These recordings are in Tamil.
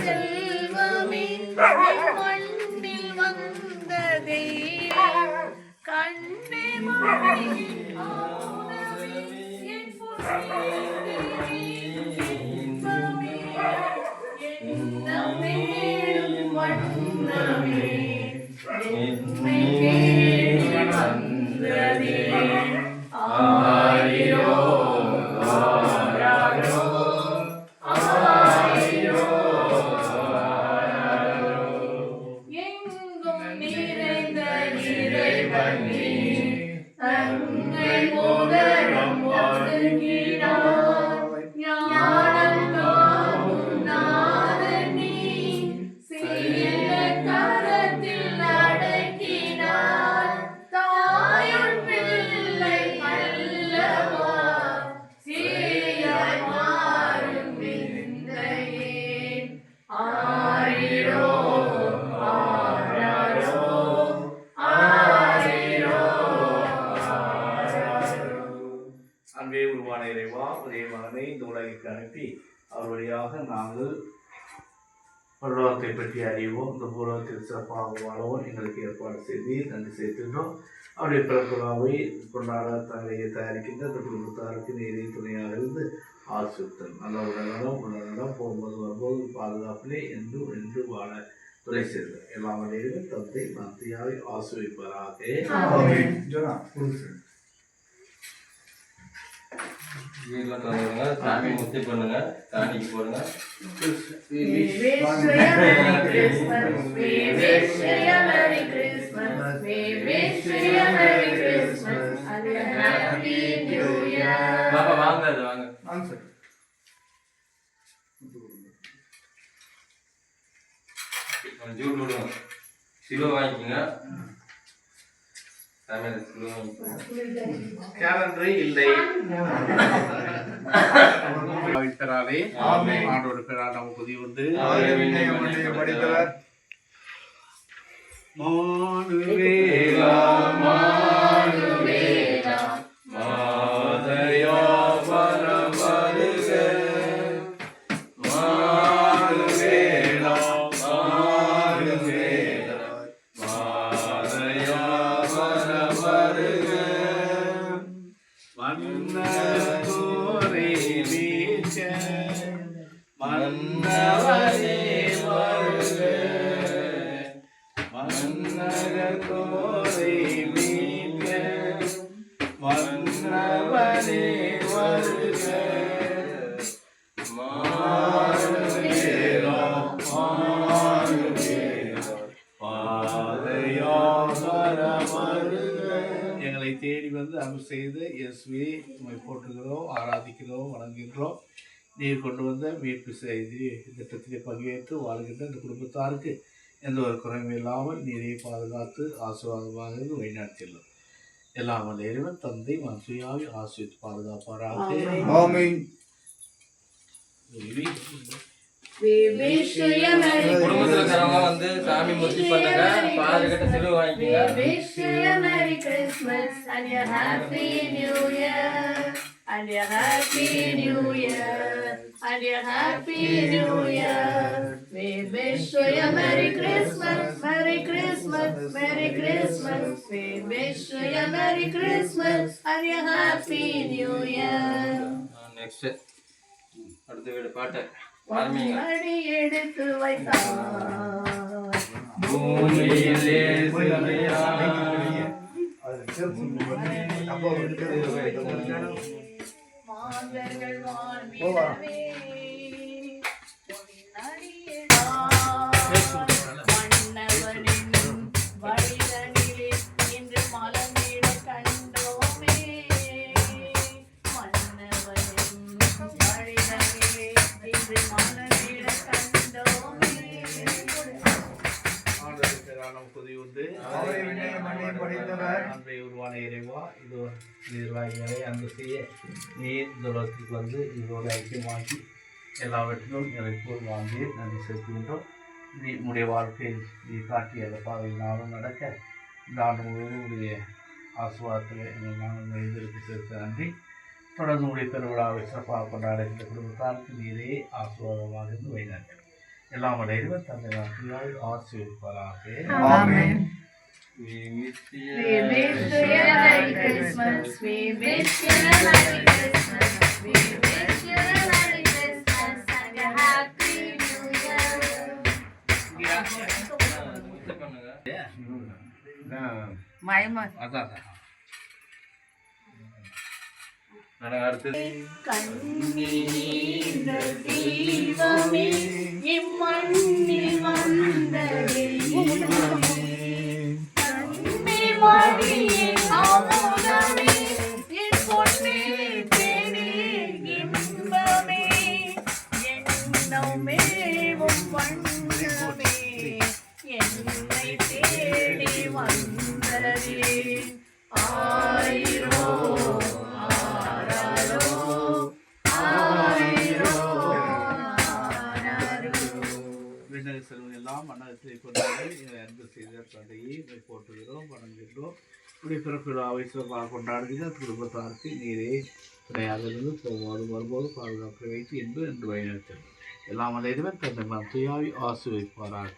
செல்வமே மண்ணில் வந்த தெய்வம் கண்ணே அன்பே உருவான இறைவா ஒரே மகனை இந்த உலகிற்கு அனுப்பி அவர் வழியாக நாங்கள் பரலோகத்தை பற்றி அறிவோம். இந்த பூலோகத்தில் சிறப்பாக வாழவும் எங்களுக்கு ஏற்பாடு செய்து நன்றி செய்கின்றோம். அவருடைய பிறப்புலாவை கொண்டாட தங்களை தயாரிக்கின்ற அந்த குடும்பத்தாருக்கு நீரை துணையாக இருந்து ஆசிரியத்தல் நல்ல உடல்நலம் உடல்நலம் போகும்போது வரும்போது பாதுகாப்பிலே என்று வாழ துணை செய்து எல்லா வழியிலும் தந்தை மந்தியாவை ஆசிரியப்பாராக. சாமி முத்தி பண்ணுங்க, சாமிக்கு போடுங்க. பாப்பா வாங்க வாங்க ஜூட் விடுங்க. சிலுவை வாங்கிக்கோங்க. கேலண்டரை இல்லை ஆண்டோட பேரால் நமக்கு உதவி உண்டு. படித்தவர் மானுவேலா மானுவேலா மாதயா வரவருக மானுவேலா மானுவேலா மாதயா வரவருக மன்னோரே வீச்ச மன்னவரே வருக மன்னகோரே மீட்க மன்னவரே வருக மாறுவேலா மாறுவேலா பாதையாவர வருக. எங்களை தேடி வந்து அருள் செய்து இயேசுவே உம்மை போற்றுகிறோம், ஆராதிக்கிறோம், வணங்குகின்றோம். நீர் கொண்டு வந்த மீட்பு செய்தி திட்டத்திலே பங்கேற்று வாழ்கின்ற இந்த குடும்பத்தாருக்கு எந்த ஒரு குறையும் இல்லாமல் நீரை பாதுகாத்து ஆசீர்வாதமாக வழிநடத்தியுள்ளோம். எல்லாம் வல்ல இறைவன் தந்தை மனசுயாவி ஆசிரியத்து பாதுகாப்பாராக. குடும்பத்துல இருக்கிறவங்க வந்து சாமி முத்தி பண்ணுங்க, பாரு கட்ட சிலுவை வாங்கிக்கோங்க. And a happy new year, and a happy new year. We wish you a Merry Christmas, Merry Christmas, Merry Christmas. We wish you a Merry Christmas and a happy new year. Next, அடுத்த வீடு பாட்டு ஆரம்பிங்க. அடி எடுத்து வைத்தார் பூமியிலே சிலுவையாய் மாந்தர்கள் வாழ்விடவே மன்னவனின் வழிதனிலே இன்று மலர்ந்திட கண்டோமே. மன்னவனின் வழிதனிலே இன்று மலர்ந்திட கண்டோமே. புதிய உண்டு அன்பை உருவான இறைவா இது நிர்வாகிகளை அன்பு செய்ய நீர் இந்த உலகத்துக்கு வந்து இதோட ஐக்கியமாக்கி எல்லாவற்றிலும் இறைப்போல் வாங்கி நன்றி செலுத்துகின்றோம். நீ உடைய வாழ்க்கையில் நீ காட்டிய அந்த பாதையினாலும் நடக்க இந்த ஆண்டு முழுவதும் உடைய ஆசுவாதத்தில் எங்கள் நாங்கள் எழுதிருக்கு சேர்த்து நன்றி. தொடர்ந்து உடைய பெருவிழாவை சிறப்பாக கொண்டாடுகின்ற குடும்பத்தாருக்கு நீரே ஆசுவாதமாக இருந்து வைநாட்டு எல்லாம் அடைவ தந்தை நாட்களால் ஆசீர்வதிப்பாராக. We wish you a Merry Christmas. We wish you a Merry Christmas. We wish you a Merry Christmas and a Happy New Year. அதான் கண்ணீர் தீபமே இம்மண்ணில் வந்த தெய்வமே, கண்ணிமணியே அமுதமே என் பொன்னில் தேனே இன்பமே, எண்ணமே உம் வண்ணமே என்னை தேடி வந்ததே. ஆயிரோ செல்வம் எல்லாம் மன்னகத்தை கொண்டாடி அன்பு செய்த தந்தையை போற்றுகிறோம், வணங்குகிறோம். இப்படி பிறப்பிழாவை சிறப்பாக கொண்டாடுகிற குடும்பத்தாருக்கு நீரே துணையாக இருந்து போகும்போது வரும்போது பாதுகாப்பு வைத்து என்று வழிநடத்தல் எல்லாம் அனைவரும் தந்தை மந்தையாய் ஆசீர்வதிப்பாராக.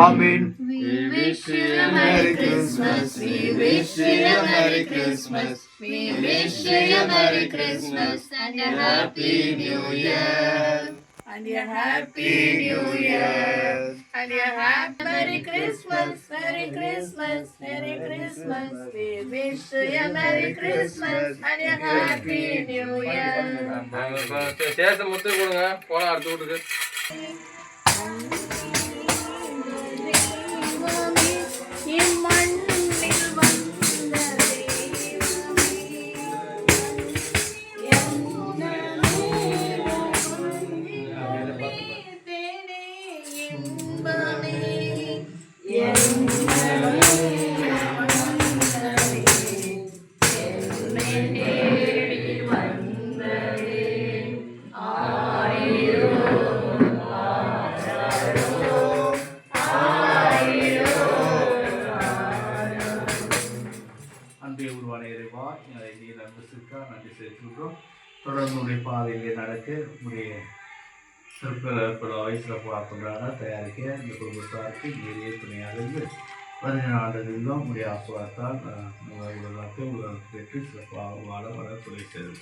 Amen. We wish you a Merry Christmas. We wish you a Merry Christmas. We wish you a Merry Christmas and a Happy New Year. And a Happy New Year. And a Happy Merry Christmas. Merry Christmas. Merry Christmas. We wish you a Merry Christmas and a Happy New Year. சேர்த்து முத்து கொடுங்க போலாம் அடுத்த வீட்டுக்கு. தொடர்ந்து பாதையிலே நடக்க உடைய சிறப்பாக சிறப்பாக கொண்டாட தயாரிக்க இந்த குடும்பத்தாருக்கு நீரே துணையாக இருந்து வருகிற ஆண்டுகளிலும் உடைய ஆசுவாதத்தால் உலகத்தை உலகத்தை பெற்று சிறப்பாக வாழ வள துணை செய்து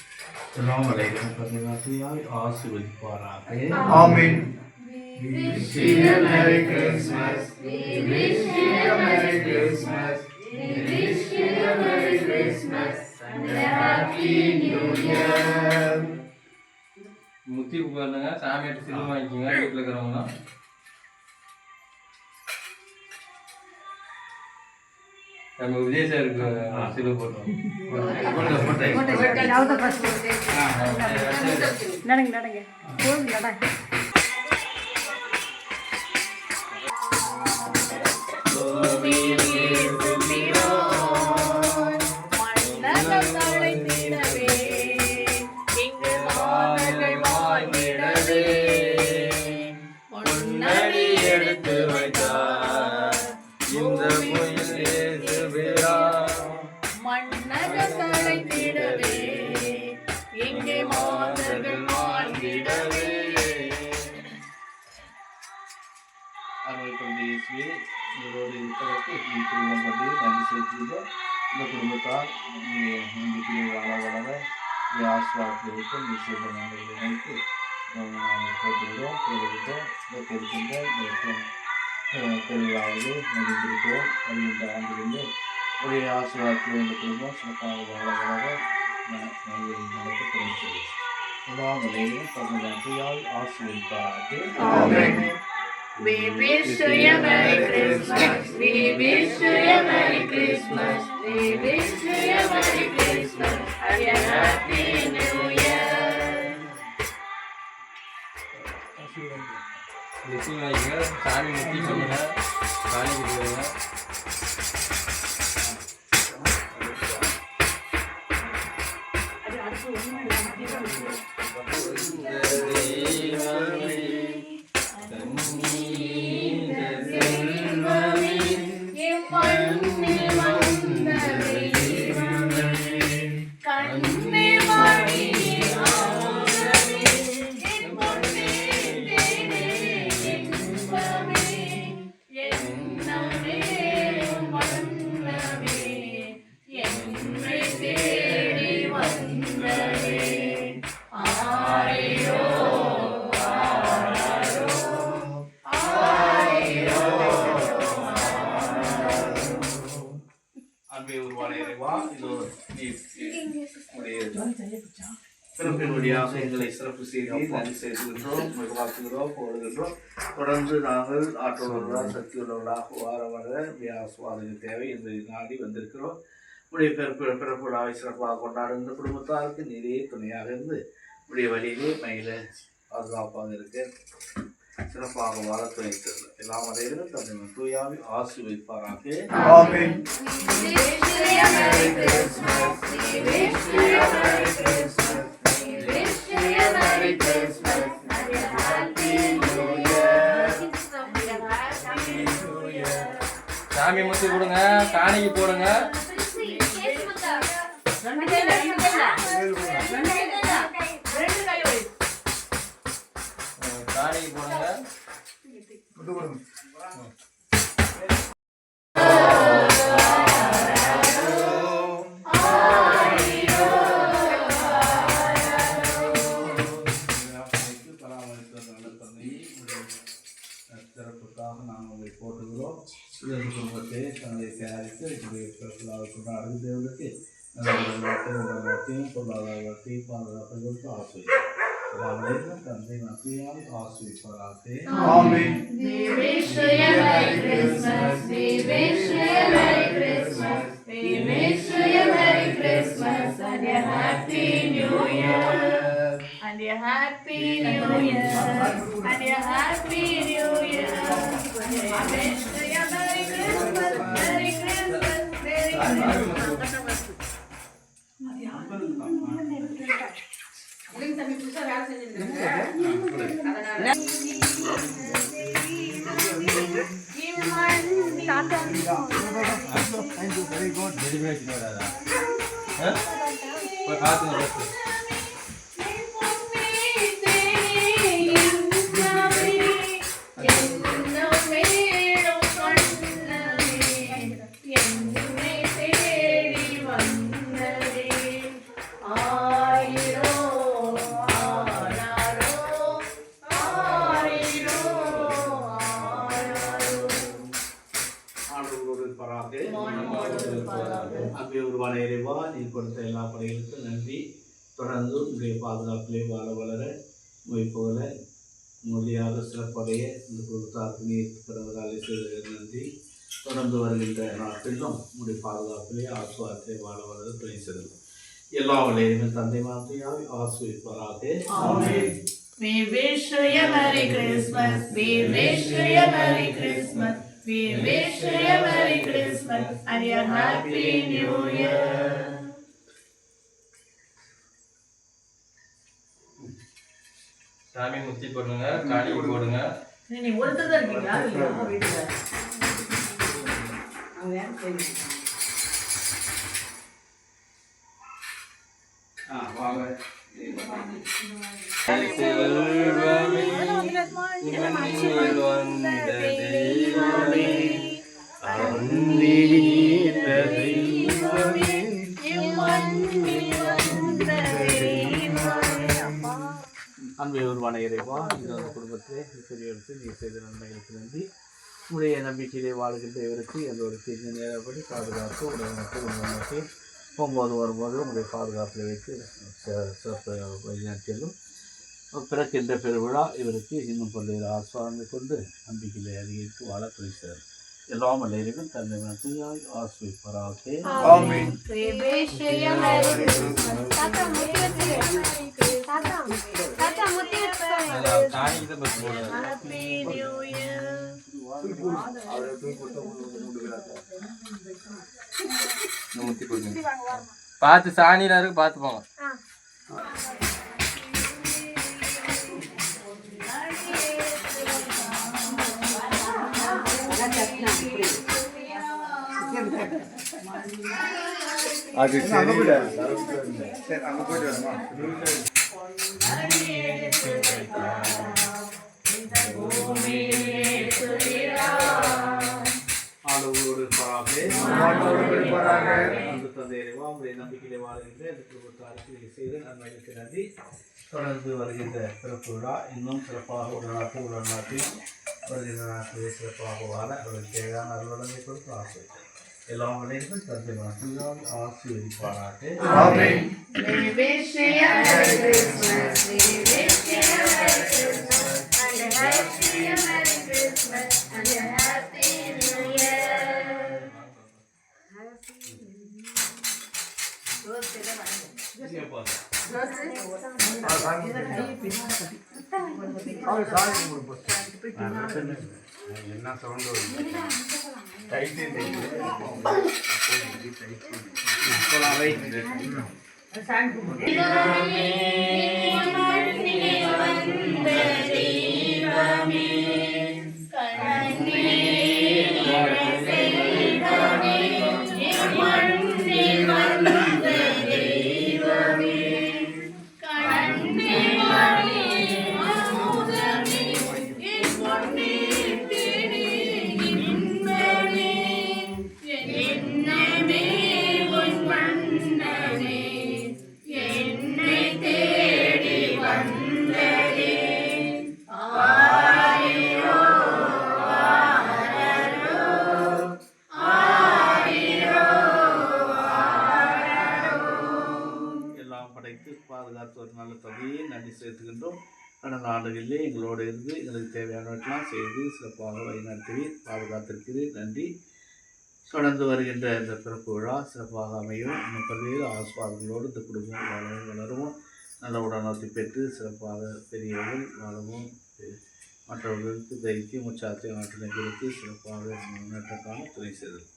எல்லாம் வரையிலும் தமிழ்நாட்டையால் ஆசீர்வதிப்பாராக. Amen. We wish you a Merry Christmas. We wish you a Merry Christmas. We wish you a Merry Christmas and a Happy New Year. முத்தி பாருங்க சாமியாட்டு சினிமா வாங்கிக்கோங்க வீட்டில் இருக்கிறவங்க. நம்ம விஜய் சாருக்கு சிலுவை போட்டோம். நடங்க இந்த குடும்பத்தால் நம்பிக்கையை வாழ வளர ஆசுவாதத்தை நிச்சயமாக நினைத்து போட்டுகிறோம் கேள்விட்டோம் இருக்கின்ற தெளிவாவது முடிந்திருக்கிறோம். வருகின்ற ஆண்டிலிருந்து ஒரே ஆசுவாதத்தில் இந்த குடும்பம் சிறப்பாக வாழ வளர நடத்த துணை செய்யும் எல்லா நிலையிலும் தமிழ்நாட்டையால் ஆசீர்வதிப்பாராக. We wish you a Merry Christmas. We wish you a Merry Christmas. We wish you a Merry Christmas and a Happy New Year. முத்தி வாங்கிக்கோங்க சாமி முத்தி பண்ணுங்க சாமி கொடுங்க. Amen. சிறப்பின் வழியாக எங்களை சிறப்பு செய்து நன்றி செய்கின்றோம், வாழ்த்துகிறோம், போடுகின்றோம். தொடர்ந்து நாங்கள் ஆற்றலுள்ளவர்களாக சக்தியுள்ளவர்களாக வார வர ஆசுவாதங்கள் தேவை என்று நாடி வந்திருக்கிறோம். உடைய பிறப்பு விழாவை சிறப்பாக கொண்டாடுகின்ற குடும்பத்தாருக்கு நீரே துணையாக இருந்து உடைய வழியிலே மயில பாதுகாப்பாக இருக்க சிறப்பாக வாழ துணை தருது. எல்லாம் அனைவரும் தன்னை தூயாவி ஆசீர்வதிப்பாராக. ஆமென். சாமி முத்தி கொடுங்க, காணிக்கு போடுங்க. காணிக்கு போடுங்க. சிறப்புக்காக நாங்கள் உங்களை போட்டுக்கிறோம். இதற்கு குடும்பத்தை தங்களை தயாரித்து கொண்டாடுகிற தேவனுக்கு நல்லத்தையும் பொருளாதாரத்தையும் பாதுகாப்பை கொடுத்து ஆசிரியர் தந்தை மத்தியால் ஆசிரியப்பாராக. ஆமென். And a happy new year, and a happy new year. I wish you a Merry Christmas, Merry Christmas, Merry Christmas. அன்புருவான இறைவா, நீ கொடுத்த எல்லா படைகளுக்கும் நன்றி. தொடர்ந்து உங்களுடைய பாதுகாப்பிலே வாழ வளர போல மொழியாக சிறப்படைய இந்த குடும்பத்தாருக்கு நீர் பிறந்ததாலே செய்தது நன்றி. தொடர்ந்து வருகின்ற நாட்களிலும் உங்களுடைய பாதுகாப்பிலே ஆசுவாரத்திலே வாழ வளர துணை செய்தது. எல்லா வலையிலும் தந்தை மாத்தையால் ஆசுவிப்பாராக. We wish you a Merry Christmas. We wish you a Merry Christmas. We wish you a Merry Christmas and a Happy New Year. சாமி முத்தி போடுங்க, காணிக்கு போடுங்க. நீ ஒருத்தர் தான் இருக்கீங்களா? இல்ல வீட்டுல வாங்க. அன்பை உருவான இறைவா, இந்த குடும்பத்தை பெரியவருக்கு நீ செய்த நன்மைகளுக்கு நன்றி. உடைய நம்பிக்கையிலே வாழ்கின்ற இவருக்கு எந்த ஒரு தீர்வு நேரப்படி பாதுகாப்பு உடனே உணர்ச்சி 9 வரும்போது உங்களுடைய பாதுகாப்பில் வைத்து சிறப்பு வழிநடத்தியலும் பிறக்கின்ற பெருவிழா இவருக்கு இன்னும் பல்வேறு ஆசுவாதங்களை கொண்டு நம்பிக்கையை அதிகரித்து வாழ துணிச்சார். எல்லாம் வல்லையிலும் தன்னை மத்தியால் ஆசுவிப்பாராக. ஆமென். பார்த்து சாணியில இருக்கு, பார்த்து போங்க. அது சரி, அங்க போயிட்டு வரமா? நம்பிக்கையை வாழ்கின்ற செய்து நன்மைகளுக்கு நன்றி. தொடர்ந்து வருகின்ற சிறப்பு விழா இன்னும் சிறப்பாக உடனாற்றி வருகின்ற நாட்களை சிறப்பாக வாழ அவர்கள் தேவையான அலுவலகங்களை கொடுத்து ஆசை எல்லாம் வளைகள் தந்தை ஆசீர்வதிப்பாராக. Christmas. We wish you a Merry Christmas and a Merry Christmas and a Happy New Year. என்ன சவுண்ட் டைட்டு பாதுகாத்து ஒரு நல்ல தொகையை நன்றி செலுத்துகின்றோம். கடந்த ஆண்டுகளிலே எங்களோடு இருந்து எங்களுக்கு தேவையானவற்றெல்லாம் செய்து சிறப்பாக வழிநடத்தி பாதுகாத்திருக்கிறேன். நன்றி. தொடர்ந்து வருகின்ற இந்த பிறப்பு விழா சிறப்பாக அமையும். இன்னும் பல்வேறு ஆஸ்வாதங்களோடு இந்த குடும்பம் வளரவும் நல்ல உடனத்தை பெற்று சிறப்பாக பெரியவர்கள் வாழவும் மற்றவர்களுக்கு தைரியம் உற்சாகத்தை ஆற்றலை கொடுத்து சிறப்பாக முன்னேற்றக்கான துணை செய்தல்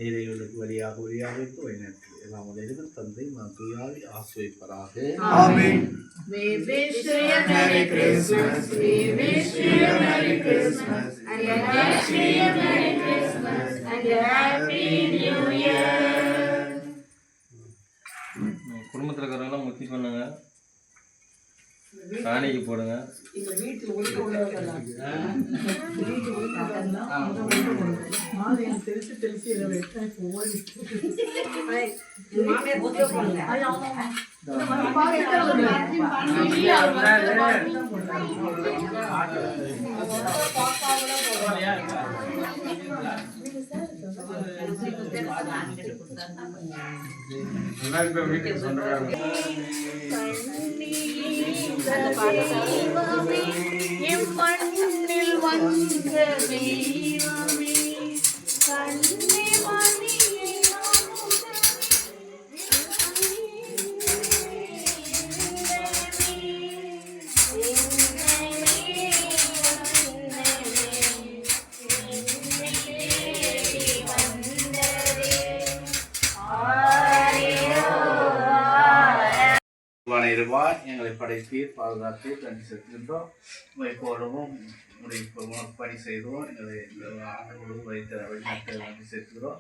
இறைவனுக்கு வழியாக இருந்து வழிநடத்தி எல்லாம் வரையிலும் தந்தை தூயாவி ஆசிர்வதிப்பாராக. Amen. We wish you a Merry Christmas. We wish you a Merry Christmas and a Merry Christmas and a Happy New Year. குடும்பத்தில் இருக்கிறவங்களாம் முத்தி பண்ணுங்க, காணிக்கு போடுங்க. வீட்டுக்கு சொன்னாங்க மண்ணில் வந்த தெய்வமே கண்ணே மணியே இருவாய் எங்களை படைத்தீர் பாதுகாத்து நன்றி செலுத்துகின்றோம். எப்போதும் பணி செய்தோம். எங்களை இந்த ஆண்டு முழுவதும் வைத்த வழிநாட்டை நன்றி செலுத்துகிறோம்.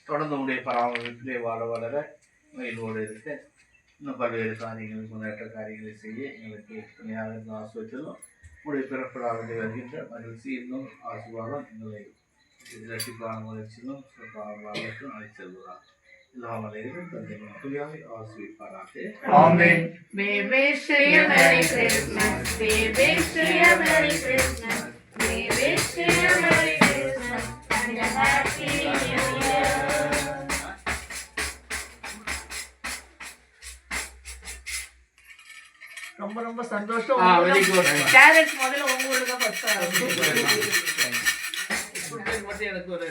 தொடர்ந்து உடைய பராமரிப்பிலே வாழ வளர மகிழ்வோடு இருக்க இன்னும் பல்வேறு காரியங்களை முன்னேற்ற காரியங்களை செய்ய எங்களுக்கு துணையாக இருந்து ஆசிர்வதித்தோம். உடைய பிறப்பிடாவிலே வருகின்ற மகிழ்ச்சி இன்னும் ஆசீர்வாதம் எங்களை இரட்டிப்பான முயற்சியிலும் சிறப்பாக அழைத்து செல்கிறார். Amen. We wish you a Merry Christmas. We wish you a Merry Christmas. We wish you a Merry Christmas and a Happy New Year. ரொம்ப ரொம்ப சந்தோஷம். Very good. கேரட் முதல்ல உங்களுக்கு தான் ஃபர்ஸ்ட் மட்டும் எனக்கு ஒரு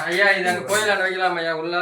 ஐயா இது அங்கே கோயிலாண்ட வைக்கலாம் ஐயா உள்ள